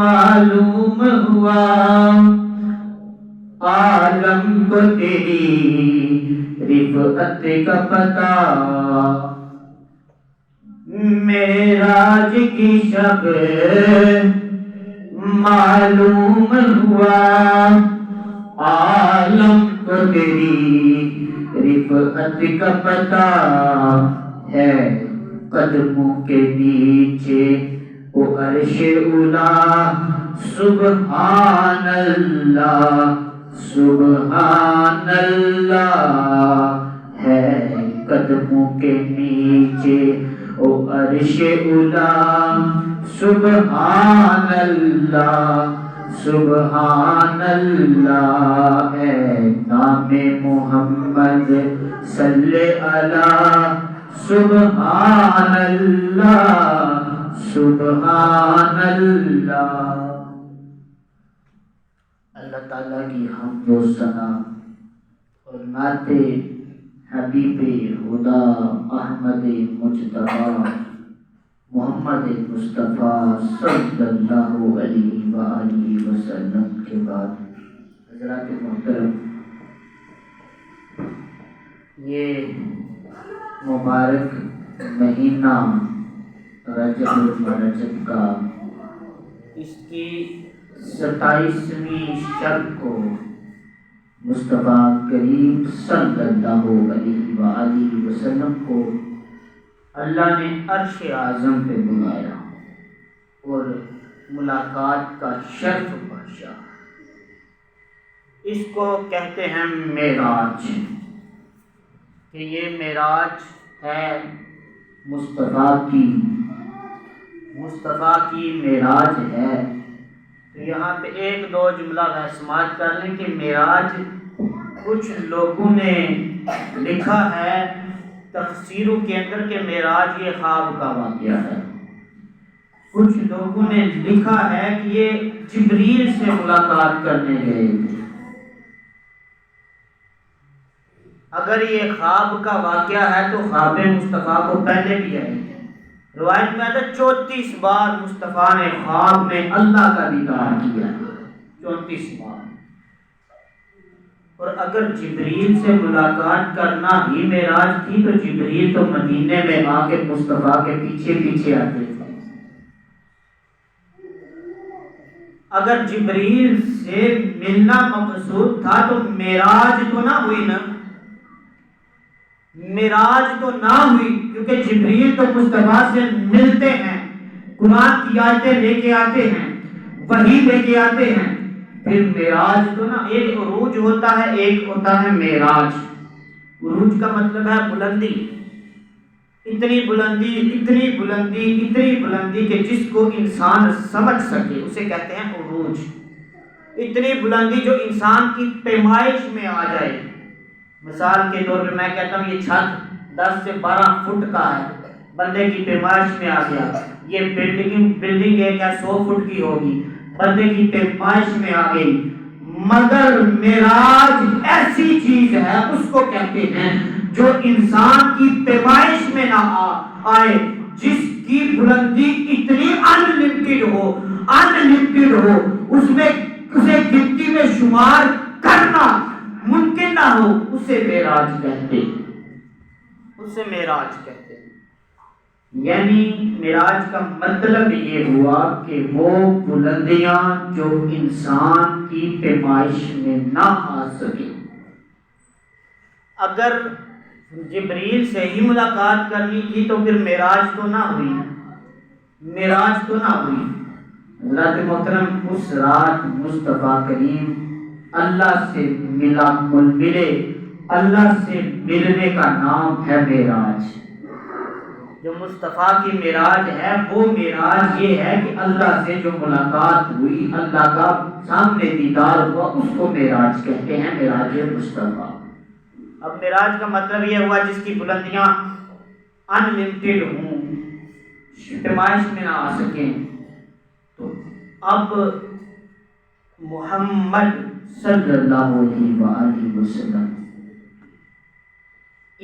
معلوم ہوا عالم کو تیری رفعت کا پتہ، معراج کی شب معلوم ہوا عالم کو تیری رفعت کا پتہ ہے، قدموں کے نیچے وہ عرش اولا، سبحان اللہ سبحان اللہ ہے، قدموں کے نیچے وہ عرش اولا، سبحان اللہ سبحان اللہ ہے، نام محمد صلی اللہ، سبحان اللہ سبحان اللہ۔ اللہ تعالیٰ کی حمد و ثنا اور نعت حبیب خدا احمد مجتبی محمد مصطفیٰ صلی اللہ علیہ وآلہ وسلم کے بعد، حضرات محترم، یہ مبارک مہینہ رجب المرجب کا اس کی 27ویں شب کو مصطفیٰ کریم صلی اللہ علیہ وآلہ وسلم کو اللہ نے عرش اعظم پہ بلایا اور ملاقات کا شرف بخشا۔ اس کو کہتے ہیں معراج، کہ یہ معراج ہے مصطفیٰ کی معراج ہے۔ تو یہاں پہ ایک دو جملہ سماعت کر لیں کہ معراج کچھ لوگوں نے لکھا ہے تفسیروں کے اندر کہ معراج یہ خواب کا واقعہ ہے، کچھ لوگوں نے لکھا ہے کہ یہ جبریل سے ملاقات کرنے گئے تھے۔ اگر یہ خواب کا واقعہ ہے تو خواب مصطفیٰ کو پہلے بھی آئی ہے، روایت میں آتا ہے 34 بار مصطفیٰ نے خواب میں اللہ کا دیدار کیا، 34 بار۔ اور اگر جبریل سے ملاقات کرنا ہی معراج تھی تو جبریل تو مدینے میں آ کے مصطفیٰ کے پیچھے پیچھے آتے تھے۔ اگر جبریل سے ملنا مقصود تھا تو معراج تو نہ ہوئی نا، معراج تو نہ ہوئی، کیونکہ جبریل تو مصطفیٰ سے ملتے ہیں، قرآن کی آیتیں لے کے آتے ہیں، وحی لے کے آتے ہیں۔ پھر معراج تو نا، ایک عروج ہوتا ہے، ایک ہوتا ہے معراج۔ عروج کا مطلب ہے بلندی، اتنی بلندی اتنی بلندی اتنی بلندی کہ جس کو انسان سمجھ سکے اسے کہتے ہیں عروج۔ اتنی بلندی جو انسان کی پیمائش میں آ جائے۔ مثال کے طور پہ میں کہتا ہوں یہ چھت 10 سے 12 فٹ کا ہے، بندے کی پیمائش میں آ گیا۔ یہ بلڈنگ ہے کیا 100 فٹ کی ہوگی، بندے کی پیمائش میں آ گئی۔ مگر معراج ایسی چیز ہے، اس کو کہتے ہیں جو انسان کی پیمائش میں نہ آئے، جس کی بلندی اتنی انلمیٹڈ ہو، اس میں اسے گنتی میں شمار کرنا ممکن نہ ہو، اسے معراج کہتے ہیں، اسے معراج کہتے ہیں۔ یعنی معراج کا مطلب یہ ہوا کہ وہ بلندیاں جو انسان کی پیمائش میں نہ آ سکے۔ اگر جبریل سے ہی ملاقات کرنی تھی تو پھر معراج تو نہ ہوئی، معراج تو نہ ہوئی۔ حضرات محترم، اس رات مصطفیٰ کریم اللہ سے ملے، اللہ سے ملنے کا نام ہے معراج۔ جو مصطفیٰ کی معراج ہے وہ معراج یہ ہے کہ اللہ سے جو ملاقات ہوئی، اللہ کا سامنے دیدار ہوا، اس کو معراج کہتے ہیں، معراج مصطفیٰ۔ اب معراج کا مطلب یہ ہوا جس کی بلندیاں انلمیٹڈ ہوں، پیمائش میں نہ آ سکیں۔ تو اب محمد صلی اللہ علیہ وآلہ وسلم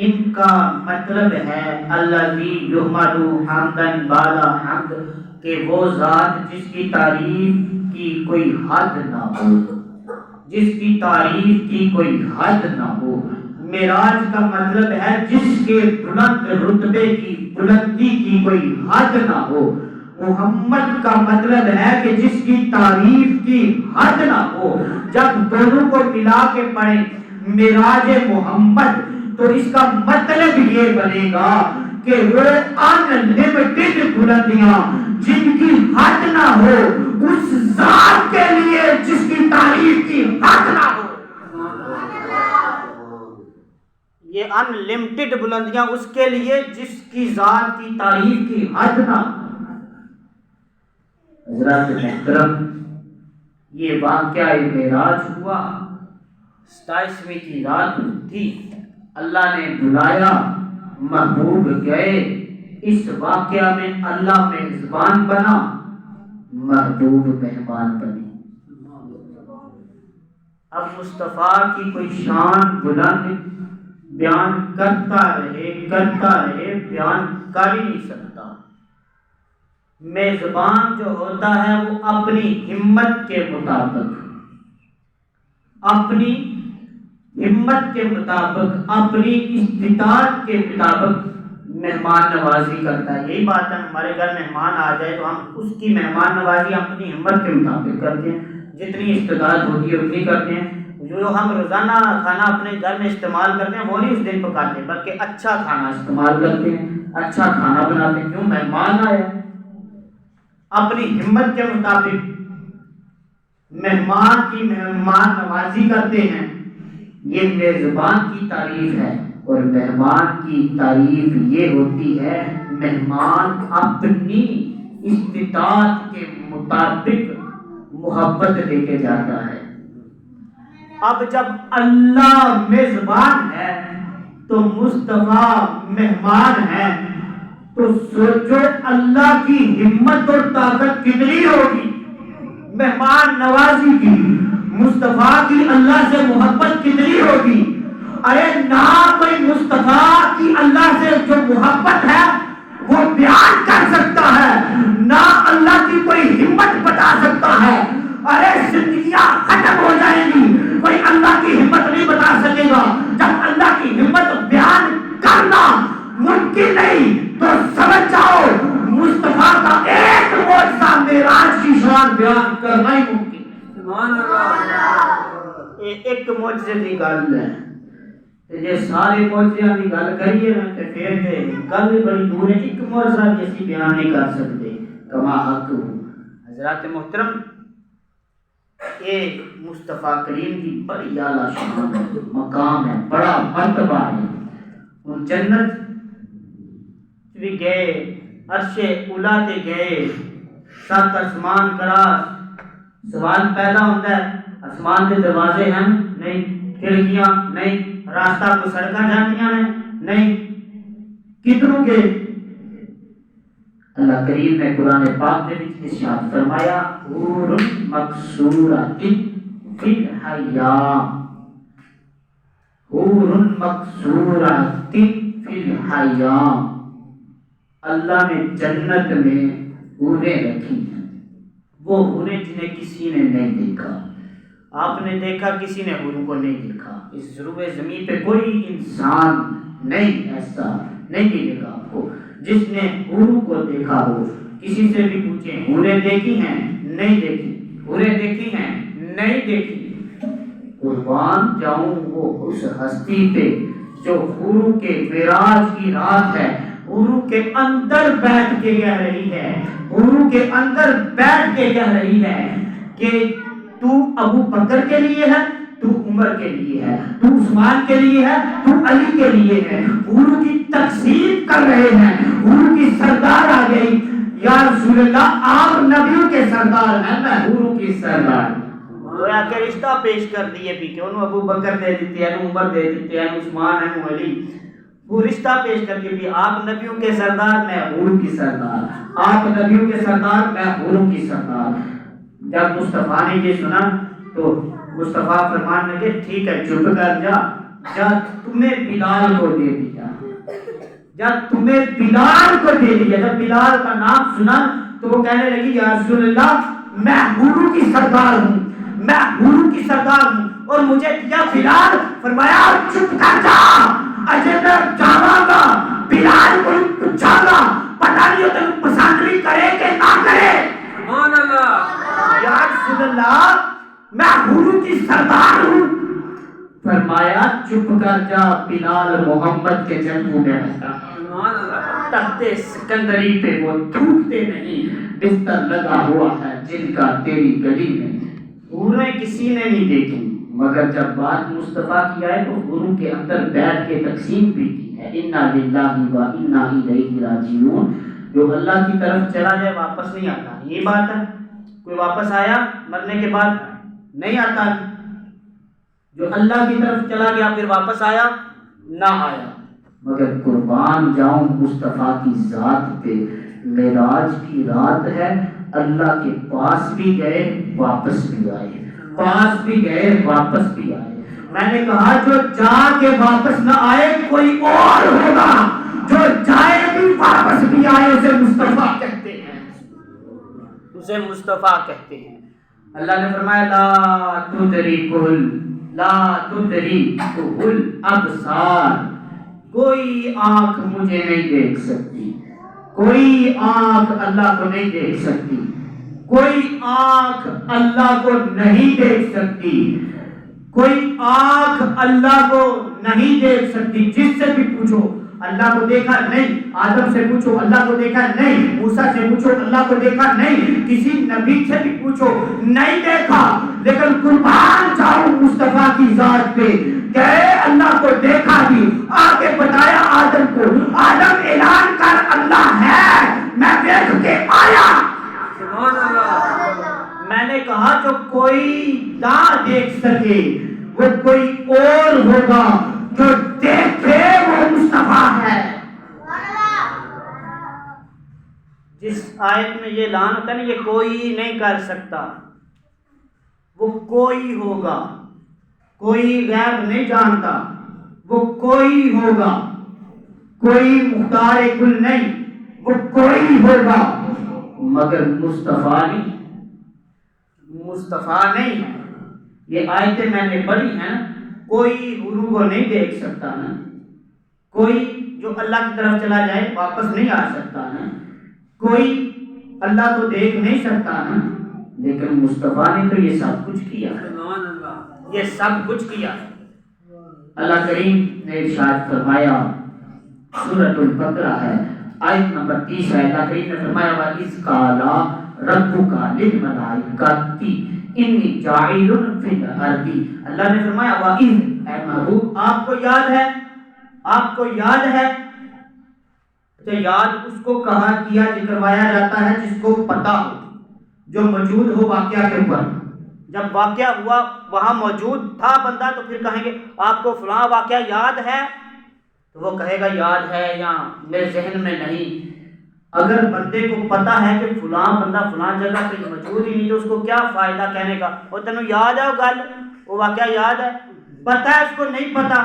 ان کا مطلب ہے الذی یحمد حمدن بعد حمد، کہ وہ ذات جس کی تعریف کی کوئی حد نہ ہو، جس کی تعریف کی کوئی حد نہ ہو۔ معراج کا مطلب ہے جس کے بلند رتبے کی بلندی کی کوئی حد نہ ہو۔ محمد کا مطلب ہے کہ جس کی تعریف کی حد نہ ہو۔ جب دونوں کو ملا کے پڑھیں معراج محمد تو اس کا مطلب یہ بنے گا کہ وہ انلمیٹڈ بلندیاں جن کی حد نہ ہو اس ذات کے لیے جس کی تعریف کی حد نہ ہو۔ یہ انلمیٹڈ بلندیاں اس کے لیے جس کی ذات کی تعریف کی حد نہ ہو۔ حضرات محترم، یہ واقعہ معراج ہوا، 27ویں کی رات تھی، اللہ نے بلایا، محبوب گئے، اس واقعہ میں اللہ میزبان بنا، محبوب مہمان بنے۔ اب مصطفیٰ کی کوئی شان بلند بیان کرتا رہے بیان کر ہی نہیں سکتا۔ میزبان جو ہوتا ہے وہ اپنی ہمت کے مطابق، اپنی ہمت کے مطابق، اپنی استطاعت کے مطابق مہمان نوازی کرتا ہے۔ یہی بات ہے، ہمارے گھر مہمان آ جائے تو ہم اس کی مہمان نوازی اپنی ہمت کے مطابق کرتے ہیں، جتنی استطاعت ہوتی ہے اتنی کرتے ہیں۔ جو ہم روزانہ کھانا اپنے گھر میں استعمال کرتے ہیں وہ نہیں اس دن پکاتے، بلکہ اچھا کھانا استعمال کرتے ہیں، اچھا کھانا بناتے ہیں۔ کیوں؟ مہمان آیا، اپنی ہمت کے مطابق مہمان کی مہمان نوازی کرتے ہیں۔ یہ میزبان کی تعریف ہے، اور مہمان کی تعریف یہ ہوتی ہے مہمان اپنی استطاعت کے مطابق محبت لے کے جاتا ہے۔ اب جب اللہ میزبان ہے تو مصطفیٰ مہمان ہے، تو سوچو اللہ کی ہمت اور طاقت کتنی ہوگی مہمان نوازی کی، مصطفیٰ کی اللہ سے محبت کتنی ہوگی۔ ارے نہ کوئی مصطفیٰ کی اللہ سے جو محبت ہے وہ بیان کر سکتا ہے، نہ اللہ کی کوئی ہمت بتا سکتا ہے۔ ارے زندگیاں ختم ہو جائیں گی، کوئی اللہ کی ہمت نہیں بتا سکے گا۔ جب اللہ کی ہمت بیان کرنا ممکن نہیں تو سمجھ جاؤ مصطفیٰ کا ایک معجزہ معراج کی شان بیان کرنا ہی ممکن ہے۔ سبحان اللہ، ایک معجزے کی گل ہے، جی سارے معجزیاں کی گل کریے نا تو پھر گل بڑی دور ہے، ایک معجزہ بھی اسی بیان نہیں کر سکتے کما حق ہو۔ حضرات محترم، یہ مصطفیٰ کریم کی بڑی اعلیٰ شان ہے، مقام ہے، بڑا مرتبہ ہے۔ ان جنت بھی گئے، عرش اولا تے گئے، سات آسمان کرا، سوال پیدا ہوتا ہے آسمان کے دروازے ہیں نہیں، کھڑکیاں نہیں، راستہ کو سڑکاں جانیاں ہیں نہیں، کتنوں کے اللہ کریم نے قرآن پاک میں ارشاد فرمایا حور مقصورات فی الحیاء، حور مقصورات فی الحیاء، اللہ نے جنت میں حوریں رکھی ہیں، وہ حوریں جنہیں کسی نے نہیں دیکھا۔ آپ نے دیکھا، کسی نے حوروں کو نہیں دیکھا۔ اس ضروع زمین پہ کوئی انسان نہیں ایسا نہیں ملے گا آپ کو جس نے حوروں کو دیکھا ہو۔ کسی سے بھی پوچھیں حوریں دیکھی ہیں؟ نہیں دیکھی۔ حوریں دیکھی ہیں؟ نہیں دیکھی۔ قربان جاؤں وہ اس ہستی پہ جو حوروں کے معراج کی رات ہے، حوروں کے اندر بیٹھ کے کہہ رہی ہے، حوروں کے اندر بیٹھ کے کہہ رہی ہے کہ تو ابو بکر کے لیے ہے، تو عمر کے لیے ہے، تو عثمان کے لیے ہے، تو علی کے لیے ہے۔ حوروں کی تقسیم کر رہے ہیں، حوروں کی سردار آ گئی، یا رسول اللہ آپ نبیوں کے سردار ہیں، میں حوروں کی سردار ہوں۔ گویا کہ رشتہ پیش کر دیے بھی کہ انہوں ابو بکر دے دیتے ہیں، عمر دے دیتے ہیں، عثمان ہیں، علی، وہ رشتہ پیش کر کے بھی آپ نبیوں کے سردار، میں حوروں کی سردار، آپ نبیوں کے سردار، میں حوروں کی سردار۔ جب مصطفیٰ نے یہ سنا تو مصطفیٰ فرمان لگے ٹھیک ہے چپ کر جا، تمہیں بلال کو دے دیا۔ جب تمہیں بلال کو دے دیا، جب بلال کا نام سنا تو وہ کہنے لگی یا رسول اللہ میں حوروں کی سردار ہوں، میں حوروں کی سردار ہوں اور مجھے دیا بلال۔ فرمایا چپ کر جا، اجے میں جاواں گا بلال کو پوچھاں گا، پتہ نہیں تو پسند بھی کرے کہ نہ کرے۔ سبحان اللہ، یا رسول اللہ میں حوروں کی سردار ہوں۔ فرمایا چپ کر جا، بلال محمد کے جنگوں میں رہتا، تخت سکندری پہ وہ تھوکتے نہیں، بستر لگا ہوا ہے جن کا تیری گلی میں حوریں کسی نے نہیں دیکھی، مگر جب بات مصطفیٰ کی آئے تو حوروں کے اندر بیٹھ کے تقسیم بھی کی ہے۔ انا للہ و انا الیہ راجعون، جو اللہ کی طرف چلا جائے واپس نہیں آتا، یہ بات ہے۔ کوئی واپس آیا مرنے کے بعد؟ نہیں آتا۔ جو اللہ کی طرف چلا گیا پھر واپس آیا؟ نہ آیا۔ مگر قربان جاؤں مصطفیٰ کی ذات پہ، معراج کی رات ہے، اللہ کے پاس بھی گئے واپس بھی آئے، پاس بھی گئے واپس بھی آئے۔ میں نے کہا جو جا کے واپس نہ آئے کوئی اور ہوگا، جو جائے بھی واپس بھی آئے اسے مصطفیٰ کہتے ہیں، اسے مصطفیٰ کہتے ہیں۔ اللہ نے فرمایا لا تدرکل، لا تدرکل ابصار، کوئی آنکھ مجھے نہیں دیکھ سکتی، کوئی آنکھ اللہ کو نہیں دیکھ سکتی، کوئی آنکھ اللہ کو نہیں دیکھ سکتی، کوئی آنکھ اللہ کو نہیں دیکھ سکتی۔ جس سے بھی پوچھو اللہ کو دیکھا نہیں، آدم سے پوچھو اللہ کو دیکھا نہیں، موسیٰ سے پوچھو اللہ کو دیکھا نہیں، کسی نبی سے بھی پوچھو نہیں دیکھا۔ لیکن قربان جاؤں مصطفیٰ کی ذات پہ کہ اللہ کو دیکھا بھی، آگے بتایا آدم کو، آدم اعلان کر اللہ ہے میں دیکھ کے آیا۔ سبحان اللہ۔ میں نے کہا جو کوئی نہ دیکھ سکے وہ کوئی اور ہوگا، جو دیکھے وہ مصطفیٰ ہے۔ جس آیت میں یہ اعلان ہوتا ہے نا یہ کوئی نہیں کر سکتا، وہ کوئی ہوگا، کوئی غیب نہیں جانتا، وہ کوئی ہوگا، کوئی مختار کل نہیں، وہ کوئی ہوگا، مگر مصطفیٰ نہیں، مصطفیٰ نہیں ہے۔ یہ آیتیں میں نے پڑھی ہیں، کوئی حوروں کو نہیں دیکھ سکتا نا، کوئی جو اللہ کی طرف چلا جائے واپس نہیں آ سکتا نا، کوئی اللہ کو دیکھ نہیں سکتا نا، لیکن مصطفیٰ نے تو یہ سب کچھ کیا، یہ سب کچھ کیا۔ اللہ کریم نے ارشاد فرمایا، سورۃ البقرہ ہے آیت نمبر 30 ہے، اللہ کریم نے فرمایا وَإِذْ قَالَ رَبُّكَ لِلْمَلَائِكَةِ إِنِّي جَاعِلٌ فِي الْأَرْضِ، اللہ نے فرمایا وَإِذْ، اے محبوب آپ کو یاد ہے، آپ کو یاد ہے، تو یاد اس کو کہا کیا کروایا جاتا ہے جس کو پتا ہو، جو موجود ہو واقعہ کے اوپر۔ جب واقعہ ہوا وہاں موجود تھا بندہ تو پھر کہیں گے آپ کو فلاں واقعہ یاد ہے، تو وہ کہے گا یاد ہے یا میرے ذہن میں نہیں۔ اگر بندے کو پتا ہے کہ فلاں بندہ فلاں جگہ پہ موجود ہی نہیں تو اس کو کیا فائدہ کہنے کا، اور تینوں یاد ہے وہ گل، وہ واقعہ یاد ہے، پتا ہے اس کو نہیں پتا۔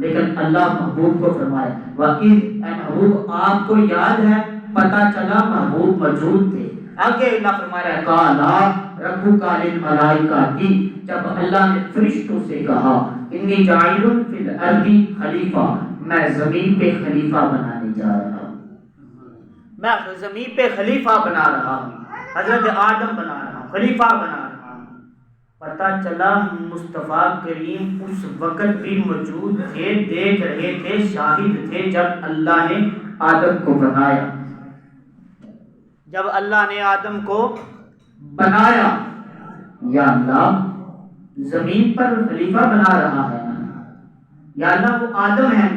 لیکن اللہ محبوب کو فرمائے واقعی اے محبوب آپ کو یاد ہے، پتا چلا محبوب موجود تھے۔ آگے اللہ فرما رہا ہے قالا ربک للملائکۃ، جب اللہ نے فرشتوں سے کہا انی جاعل فی الارض خلیفہ، میں زمین پہ خلیفہ بنانے جا رہا ہوں، میں زمین پہ خلیفہ بنا رہا ہوں، حضرت آدم بنا رہا ہوں، خلیفہ بنا رہا ہوں۔ پتہ چلا مصطفیٰ کریم اس وقت بھی موجود تھے، دیکھ رہے تھے، شاہد تھے جب اللہ نے آدم کو بنایا، جب اللہ نے آدم کو بنایا۔ یا اللہ زمین پر خلیفہ بنا رہا ہے، یا اللہ وہ آدم ہے،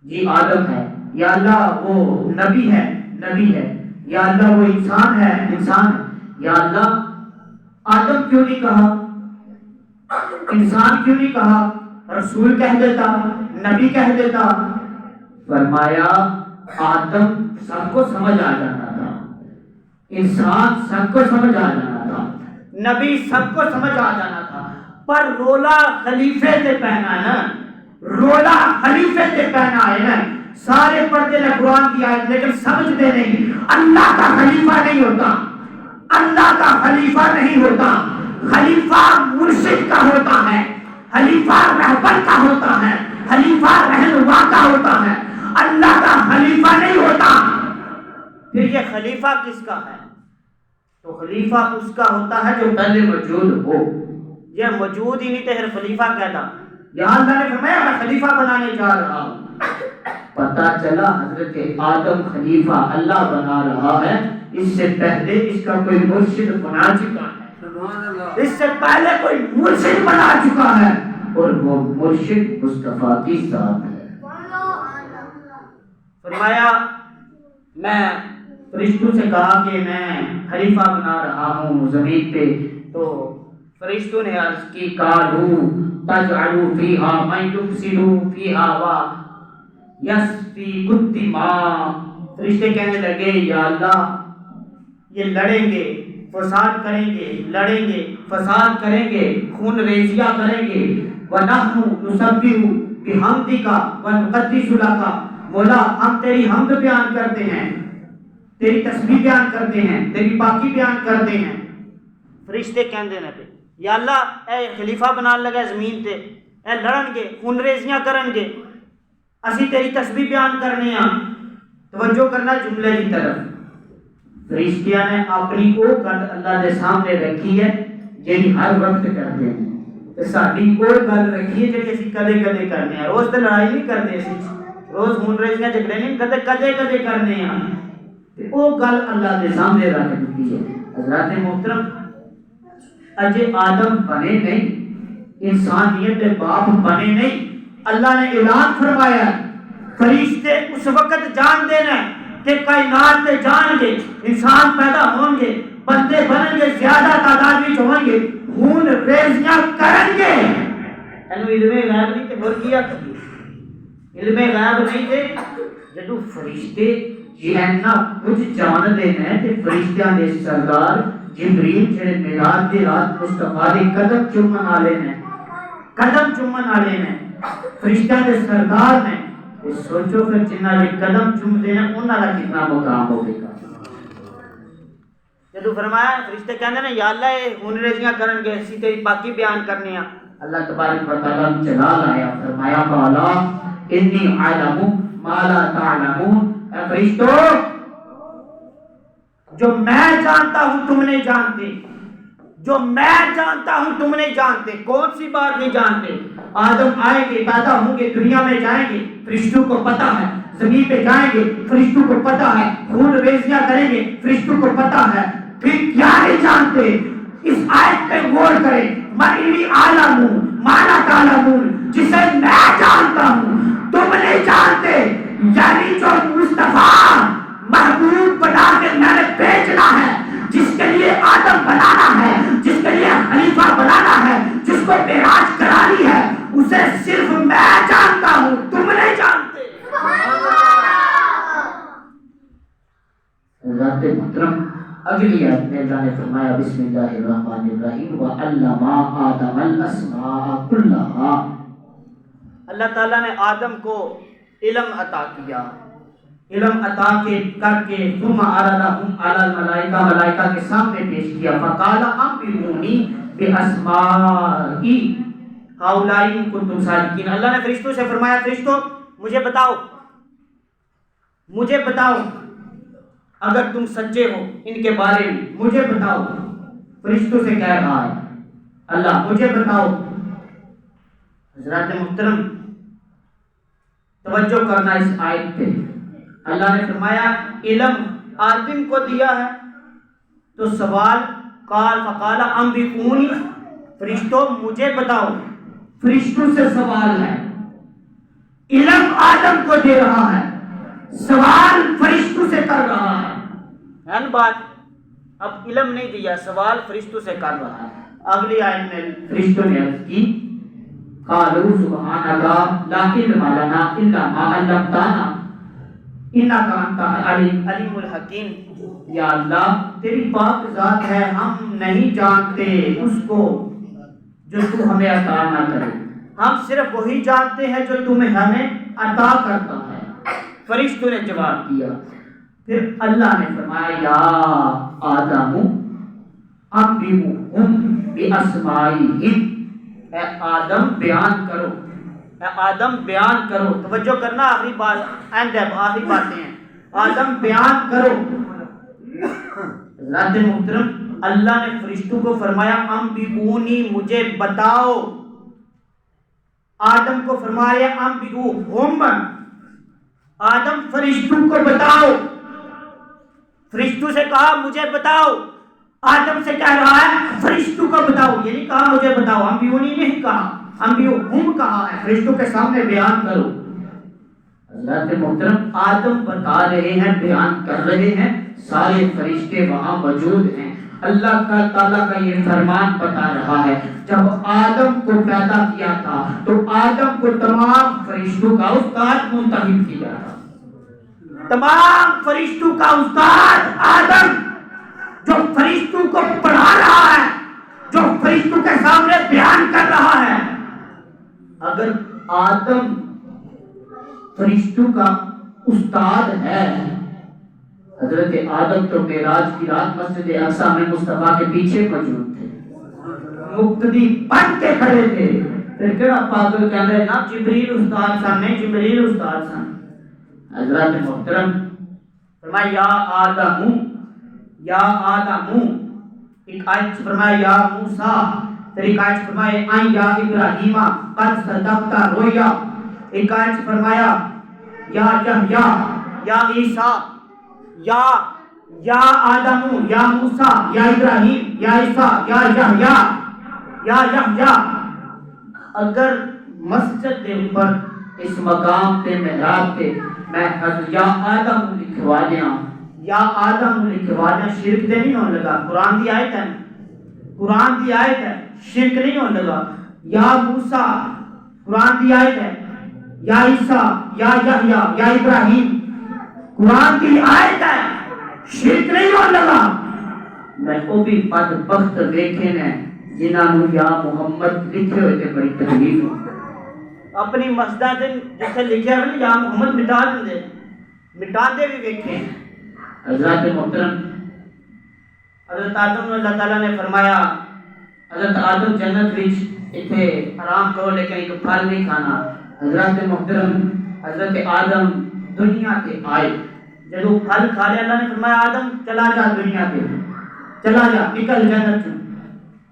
جی آدم ہے، یا اللہ وہ نبی ہے، نبی ہے، یا اللہ وہ انسان ہے، انسان ہے، یا اللہ آدم کیوں نہیں کہا، انسان کیوں نہیں کہا، رسول کہہ دیتا، نبی کہہ دیتا۔ فرمایا آدم سب کو سمجھ آ جانا تھا، انسان سب کو سمجھ آ جانا تھا، نبی سب کو سمجھ آ جانا تھا، پر رولا خلیفے سے پہنا ہے نا، رولا خلیفے سے پہنا ہے نا۔ سارے پڑھتے ہیں قرآن کی آیت لیکن سمجھتے نہیں. اللہ کا خلیفہ نہیں ہوتا, اللہ کا خلیفہ نہیں ہوتا. خلیفہ مرشد کا ہوتا ہے, خلیفہ رہبر کا ہوتا ہے, خلیفہ رہنما کا ہوتا ہے, اللہ کا خلیفہ نہیں ہوتا. پھر یہ خلیفہ کس کا ہے؟ تو خلیفہ اس کا ہوتا ہے جو پہلے موجود ہو. یہ موجود ہی نہیں تو پھر خلیفہ کہتا. یہاں اللہ نے فرمایا میں خلیفہ بنانے جا رہا ہوں. پتہ چلا حضرت آدم خلیفہ اللہ بنا رہا ہے, اس سے پہلے اس کا کوئی مرشد بنا چکا ہے, اس سے پہلے کوئی مرشد بنا چکا ہے, اور وہ مرشد مصطفیٰ کی ذات ہے. فرمایا میں فرشتوں سے کہا کہ میں خلیفہ بنا رہا ہوں زمین پہ. تو فرشتوں نے عرض کی قالوا تجعل فیہا من یفسد فیہا ویسفک الدماء. فرشتے کہنے لگے یا اللہ یہ لڑیں گے, فساد کریں گے, لڑیں گے, فساد کریں گے, خون ریزیاں کریں گے. وَنَحْنُ نُسَبِّحُ بِحَمْدِكَ وَنُقَدِّسُ لَكَ. مولا ہم تیری حمد بیان کرتے ہیں, تیری تسبیح بیان کرتے ہیں, تیری پاکی بیان کرتے ہیں. فرشتے کہندے نے پہ یا اللہ اے خلیفہ بنان لگا زمین تے, اے لڑن گے, خون ریزیاں کرن گے, اسی تیری تسبیح بیان کرنے ہیں. توجہ کرنا جملے کی طرف. فرشتیاں نے اپنی وہ گل اللہ دے سامنے رکھی ہے جیڑی ہر وقت کرتے ہیں, تے ساڈی وہ گل رکھی ہے جیڑی اسی کدے کدے کرنے ہیں. روز تے لڑائی نہیں کرتے اسی, روز خون ریزیاں جھگڑے نہیں کدے کدے کدے کرنے ہیں. تے وہ گل اللہ دے سامنے رکھ دی ہے. حضرات محترم اجے آدم بنے نہیں, انسانیت کے باپ بنے نہیں, اللہ نے اعلان فرمایا فرشتے اس وقت جان دینا کہ کائنات تے جان گے, انسان پیدا ہوں گے, بندے بنیں گے, زیادہ تعداد میں ہوں گے, خون ریزیاں کریں گے. علم غیب نہیں تے اور کیا کری, علم غیب نہیں تے جدو فرشتے جینا کچھ جان دینا تے فرشتیاں دے سردار جبریل جڑے معراج دی رات مصطفیٰ دے قدم چومن والے نے, قدم چومن والے نے, فرشتیاں دے سردار نے. سوچو پھر جنہ یہ قدم چومتے ہیں انہاں دا کتنا مقام ہوگا. جدو فرمایا فرشتے کہندے نے یا اللہ اے خون ریزیاں کرن گے, اسی تیری پاکی بیان کرنے ہیں. اللہ تبارک و تعالی جلال آیا فرمایا قالا انی اعلم ما لا تعلمون. اے فرشتو جو میں جانتا ہوں تم نہیں جانتے, جو میں جانتا ہوں تم نہیں جانتے. کون سی بات نہیں جانتے؟ آدم آئیں گے, پیدا ہوں گے, دنیا میں جائیں گے, فرشتوں کو پتا ہے, زمین پہ جائیں گے, فرشتوں کو پتا ہے, خون ریزیاں کریں گے, فرشتوں کو پتا ہے. پھر کیا نہیں جانتے؟ اس آیت پہ غور کریں. مَنِّی عَالَمُ مَا لَا تَعْلَمُونَ, جسے میں جانتا ہوں تم نہیں جانتے. یعنی جو مصطفیٰ محبوب بنا کے میں نے بھیجنا ہے, جس کے لیے آدم بنانا ہے, جس کے لیے خلیفہ بنانا ہے, جس کو معراج کرانی ہے, اسے صرف میں جانتا ہوں, تم نہیں جانتے. حضرات محترم اگلی آیت میں اللہ نے فرمایا بسم اللہ الرحمن الرحیم وَعَلَّمَ آدَمَ الْأَسْمَاءَ كُلَّهَا. اللہ تعالیٰ نے آدم کو علم عطا کیا, علم عطا کر کے ثم عرضهم علی الملائکہ, ملائکہ کے سامنے پیش کیا. فقال انبئونی باسماء ہؤلاء ان کنتم صادقین. اللہ نے فرشتوں سے فرمایا فرشتوں مجھے بتاؤ, مجھے بتاؤ اگر تم سچے ہو ان کے بارے میں, مجھے بتاؤ. فرشتوں سے کہہ رہا ہے اللہ مجھے بتاؤ. حضرات محترم توجہ کرنا اس آیت پہ. اللہ نے فرمایا علم آدم کو دیا ہے تو سوال قال فقال انبئونی, فرشتوں مجھے بتاؤ. فرشتوں سے سوال ہے, علم آدم کو دے رہا ہے, سوال فرشتوں سے کر رہا ہے. بات اب علم نہیں دیا, سوال فرشتوں سے کر رہا ہے. اگلی آیت میں فرشتوں نے عرض کی قالوا سبحانک لا علم لنا الا ما علمتنا انک انت العلیم الحکیم. یا اللہ تیری پاک ذات ہے, ہم نہیں جانتے اس کو جو تو ہمیں عطا نہ کرے, ہم صرف وہی جانتے ہیں جو تمہیں ہمیں عطا کرتا ہے. فرشتوں نے جواب دیا. پھر اللہ نے فرمایا یا آدم انبئہم باسمائہم، اے آدم بیان کرو، اے آدم بیان کرو. توجہ کرنا، آخری بات اینڈ ہے، آخری باتیں ہیں. آدم بیان کرو. حضرات محترم، اللہ نے فرشتوں کو فرمایا انبئونی، مجھے بتاؤ. آدم کو فرمایا انبئوہم، آدم فرشتوں کو بتاؤ. فرشتوں سے کہا مجھے بتاؤ، آدم سے کہہ رہا ہے فرشتوں کو بتاؤ. یہ نہیں کہا مجھے بتاؤ، انبئونی نہیں کہا، انبئوہم کہا ہے، فرشتوں کے سامنے بیان کرو. حضرات محترم، آدم بتا رہے ہیں، بیان کر رہے ہیں، سارے فرشتے وہاں موجود ہیں. اللہ کا تعالیٰ کا یہ فرمان بتا رہا ہے جب آدم کو پیدا کیا تھا تو آدم کو تمام فرشتوں کا استاد منتخب کیا تھا. تمام فرشتوں کا استاد آدم، جو فرشتوں کو پڑھا رہا ہے، جو فرشتوں کے سامنے بیان کر رہا ہے. اگر آدم فرشتوں کا استاد ہے، حضرت آدم تو معراج کی رات مسجد اقصی میں مصطفیٰ کے پیچھے موجود تھے، مقتدی بن کے کھڑے تھے. پھر کہڑا پاگل کہہ رہے نا جبریل استاد سن، نہیں جبریل استاد سن. حضرات محترم، فرمایا یا آدم، یا آدم. ایک آیت فرمایا یا موسیٰ، پھر ایک آیت فرمایا ان یا ابراہیم قد صدقت رؤیا. ایک آیت فرمایا یا یحییٰ، یا عیسیٰ، یا آدم، یا موسیٰ، یا ابراہیم، یا عیسیٰ، یا یحییٰ، یا یحییٰ. اگر مسجد کے اوپر اس مقام پہ محراب پہ میں یا آدم لکھوا دیا، یا آدم لکھوا دیا، شرک تے نہیں ہونے لگا. قرآن دی آیت ہے، قرآن دی آیت ہے، شرک نہیں ہونے لگا. یا موسیٰ، قرآن دی آیت ہے، یا عیسیٰ، یا یحییٰ، یا ابراہیم، قرآن کی آیت ہے، شرک نہیں ہونے لگا. میں وہ بھی بدبخت دیکھے نے جنہاں نو یا محمد لکھے ہوئے تھے، بڑی تکلیف ہو اپنی مسجد جیسے لکھے ہوئے یا محمد مٹا دے بھی دیکھے. حضرات محترم، حضرت آدم اللہ تعالیٰ نے فرمایا حضرت آدم جنت وچ اتنے آرام کرو لیکن ایک پھل نہیں کھانا. حضرات محترم، حضرت آدم دنیا کے آئے، جب وہ پھل کھا لیا اللہ نے فرمایا آدم چلا جا دنیا کے، چلا جا، نکل جنت.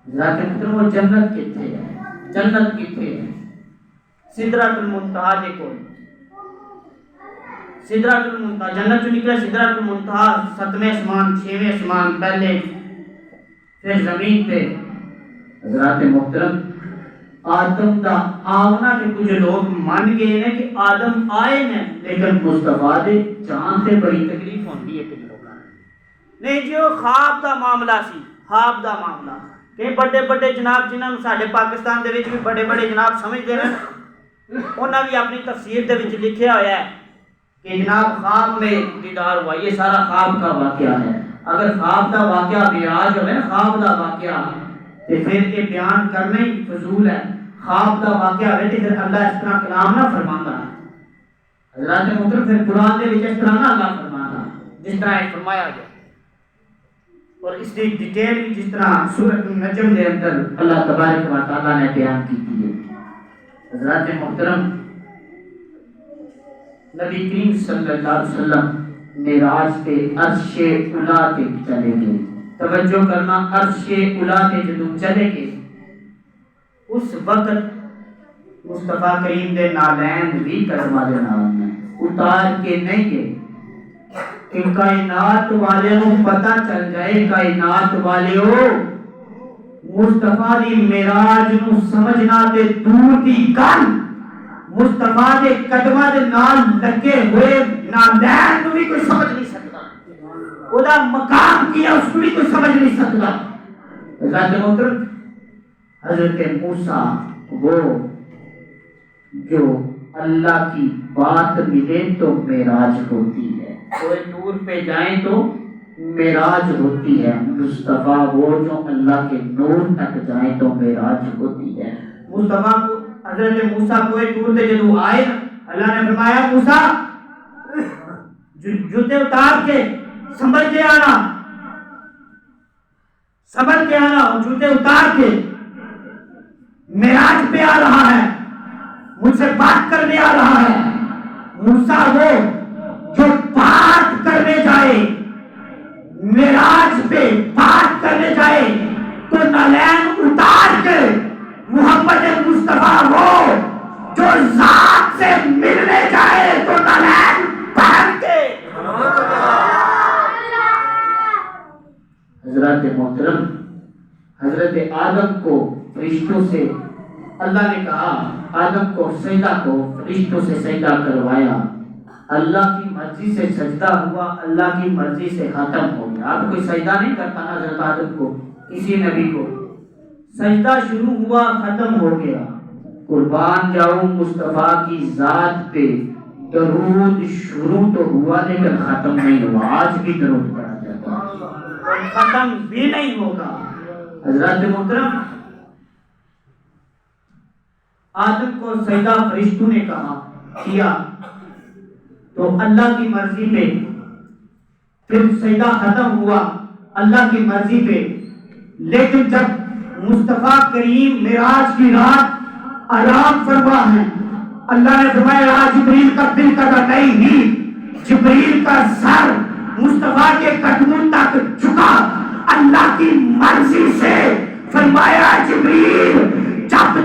حضرات محترم، وہ جنت کتنے ہے؟ جنت کتنے ہے؟ سدرۃ المنتہا دیکھو، سدرۃ المنتہا، جنت جو نکلا سدرۃ المنتہا، 7ویں آسمان، 6ویں آسمان پہلے، پھر زمین پہ. حضرات محترم، آدم دا آونا کے کچھ لوگ مان گئے ہیں کہ آدم آئے ہیں، لیکن مصطفیٰ دے جان سے بڑی تکلیف ہوتی ہے. کچھ لوگ نہیں جی، وہ خواب دا معاملہ سی، خواب دا معاملہ. کہ بڑے بڑے جناب جنہاں نوں ساڈے پاکستان دے وچ بھی بڑے بڑے جناب سمجھدے ہیں، انہاں بھی اپنی تفسیر دے وچ لکھیا ہویا ہے کہ جناب خواب میں دیدار ہوا. یہ سارا خواب کا واقعہ ہے. اگر خواب دا واقعہ معراج ہوئے نا، خواب دا واقعہ، تو پھر یہ بیان کرنا ہی فضول ہے. خواب دا واقعہ ہوئے تو پھر اللہ اس طرح کلام نہ فرماتا. حضرات محترم، پھر قرآن دے وچ اس طرح نہ اللہ فرماتا جس طرح یہ فرمایا گیا، اور اس کی ڈیٹیل بھی جس طرح سورۃ النجم دے اندر اللہ تبارک و تعالیٰ نے بیان کی ہے. حضرات محترم، نبی کریم صلی اللہ علیہ وسلم معراج پہ عرش اولی پہ چلے گئے. توجہ کرنا، عرش اولی پہ جدوں چلے گئے اس وقت مصطفیٰ کریم دے نالین بھی کرم والے نال نے اتار کے نہیں گئے کہ کائنات والے کو پتہ چل جائے، کائنات والے ہو مصطفیٰ دی معراج نو سمجھنا تے دور دی گل. مصطفیٰ دے قدماں دے نال لگے ہوئے نالین نو بھی کوئی سمجھ نہیں سکتا، او دا مقام کیا اس کو بھی کوئی سمجھ نہیں سکتا. حضرت محترم، حضرت موسیٰ وہ جو اللہ کی بات ملے تو معراج ہوتی ہے، کوئی دور پہ جائیں تو معراج ہوتی ہے. مصطفیٰ وہ جو اللہ کے نور تک جائیں تو معراج ہوتی ہے. مصطفیٰ کو حضرت موسیٰ کوئی دور سے جدو آئے، اللہ نے فرمایا موسیٰ جوتے اتار کے سنبھل کے آنا، اور جوتے اتار کے معراج پہ آ رہا ہے، مجھ سے بات کرنے آ رہا ہے۔ موسیٰ وہ جو بات کرنے جائے، معراج پہ بات کرنے جائے تو نالین اتار کے، محمد مصطفیٰ وہ جو ذات سے ملنے جائے تو نالین پہن کے۔ حضرت محترم، حضرت آدم کو فرشتوں سے اللہ نے کہا، آدم کو سجدہ کو فرشتوں سے سجدہ کروایا، اللہ کی مرضی سے سجدہ ہوا، اللہ کی مرضی سے ختم ہو گیا۔ اب کوئی سجدہ نہیں کرتا نا حضرت آدم کو، کسی نبی کو، سجدہ شروع ہوا ختم ہو گیا۔ قربان جاؤں مصطفیٰ کی ذات پہ، درود شروع تو ہوا لیکن ختم نہیں ہوا، آج بھی درود پڑھا جاتا ہے، ختم بھی نہیں ہوگا۔ حضرت محترم، آدم کو سجدہ فرشتوں نے کیا تو اللہ کی مرضی پہ، پھر سجدہ ختم ہوا اللہ کی مرضی پہ، لیکن جب مصطفیٰ کریم معراج کی رات آرام فرما ہے، اللہ نے فرمایا جبریل کا دل قدر نہیں ہی، جبریل کا سر مصطفیٰ کے قدموں تک جھکا، اللہ کی مرضی سے فرمایا جبریل جب